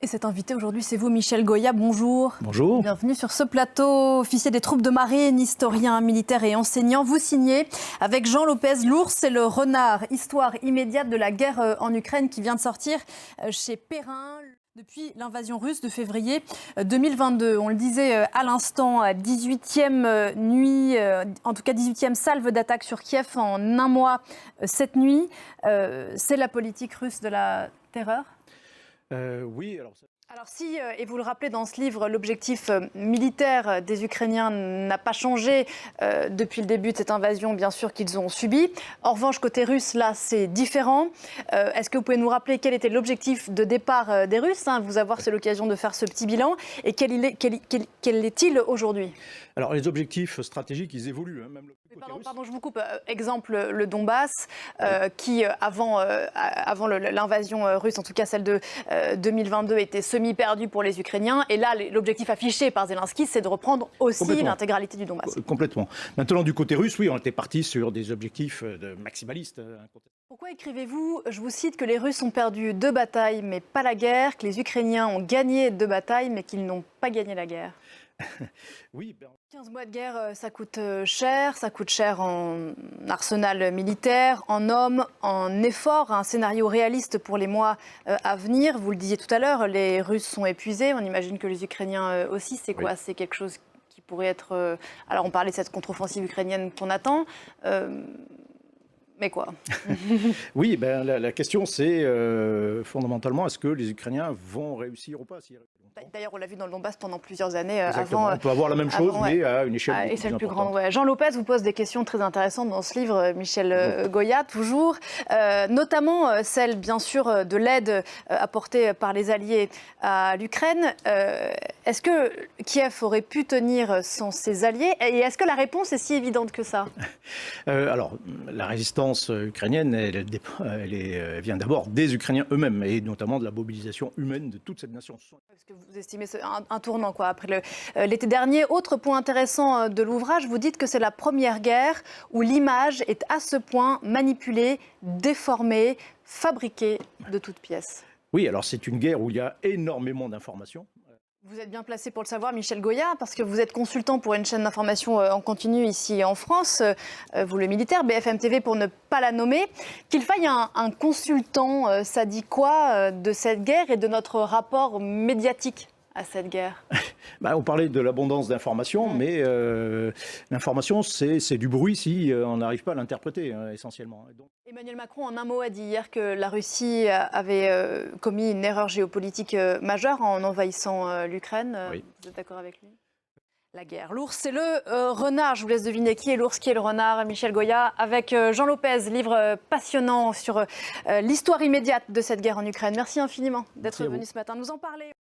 Et cet invité aujourd'hui, c'est vous, Michel Goya. Bonjour. Bonjour. Bienvenue sur ce plateau. Officier des troupes de marine, historien, militaire et enseignant. Vous signez avec Jean Lopez, L'ours et le renard, histoire immédiate de la guerre en Ukraine qui vient de sortir chez Perrin. Depuis l'invasion russe de février 2022, on le disait à l'instant, 18e nuit, en tout cas 18e salve d'attaque sur Kiev en un mois cette nuit. C'est la politique russe de la terreur ? Oui, alors si, et vous le rappelez dans ce livre, l'objectif militaire des Ukrainiens n'a pas changé depuis le début de cette invasion, bien sûr, qu'ils ont subie. En revanche, côté russe, là, c'est différent. Est-ce que vous pouvez nous rappeler quel était l'objectif de départ des Russes, vous avoir, c'est l'occasion de faire ce petit bilan. Et quel est-il aujourd'hui ? Alors, les objectifs stratégiques, ils évoluent. Même Pardon, je vous coupe. Exemple, le Donbass, qui, avant l'invasion russe, en tout cas celle de 2022, était semi-perdu pour les Ukrainiens. Et là, l'objectif affiché par Zelensky, c'est de reprendre aussi l'intégralité du Donbass. Complètement. Maintenant, du côté russe, oui, on était parti sur des objectifs maximalistes. Pourquoi écrivez-vous, je vous cite, que les Russes ont perdu 2 batailles, mais pas la guerre, que les Ukrainiens ont gagné 2 batailles, mais qu'ils n'ont pas gagné la guerre ? Oui, 15 mois de guerre, ça coûte cher en arsenal militaire, en hommes, en efforts, un scénario réaliste pour les mois à venir. Vous le disiez tout à l'heure, les Russes sont épuisés, on imagine que les Ukrainiens aussi. C'est quoi ? C'est quelque chose qui pourrait être... Alors on parlait de cette contre-offensive ukrainienne qu'on attend, mais quoi ? Oui, la question c'est fondamentalement, est-ce que les Ukrainiens vont réussir ou pas ? D'ailleurs, on l'a vu dans le Donbass pendant plusieurs années. Exactement. On peut avoir la même chose, mais à une échelle plus grande. Ouais. Jean Lopez vous pose des questions très intéressantes dans ce livre, Michel Goya, toujours. Notamment celle, bien sûr, de l'aide apportée par les Alliés à l'Ukraine. Est-ce que Kiev aurait pu tenir sans ses alliés ? Et est-ce que la réponse est si évidente que ça ? Alors, la résistance ukrainienne, elle vient d'abord des Ukrainiens eux-mêmes, et notamment de la mobilisation humaine de toute cette nation. Parce que vous estimez un tournant, quoi, après l'été dernier. Autre point intéressant de l'ouvrage, vous dites que c'est la première guerre où l'image est à ce point manipulée, déformée, fabriquée de toutes pièces. Oui, alors c'est une guerre où il y a énormément d'informations. Vous êtes bien placé pour le savoir, Michel Goya, parce que vous êtes consultant pour une chaîne d'information en continu ici en France, vous le militaire, BFM TV pour ne pas la nommer. Qu'il faille un consultant, ça dit quoi de cette guerre et de notre rapport médiatique à cette guerre ? On parlait de l'abondance d'informations, mais l'information, c'est du bruit si on n'arrive pas à l'interpréter, essentiellement. Donc... Emmanuel Macron, en un mot, a dit hier que la Russie avait commis une erreur géopolitique majeure en envahissant l'Ukraine. Oui. Vous êtes d'accord avec lui ? La guerre. L'ours, c'est le renard. Je vous laisse deviner qui est l'ours, qui est le renard. Michel Goya avec Jean Lopez, livre passionnant sur l'histoire immédiate de cette guerre en Ukraine. Merci infiniment d'être venu ce matin nous en parler.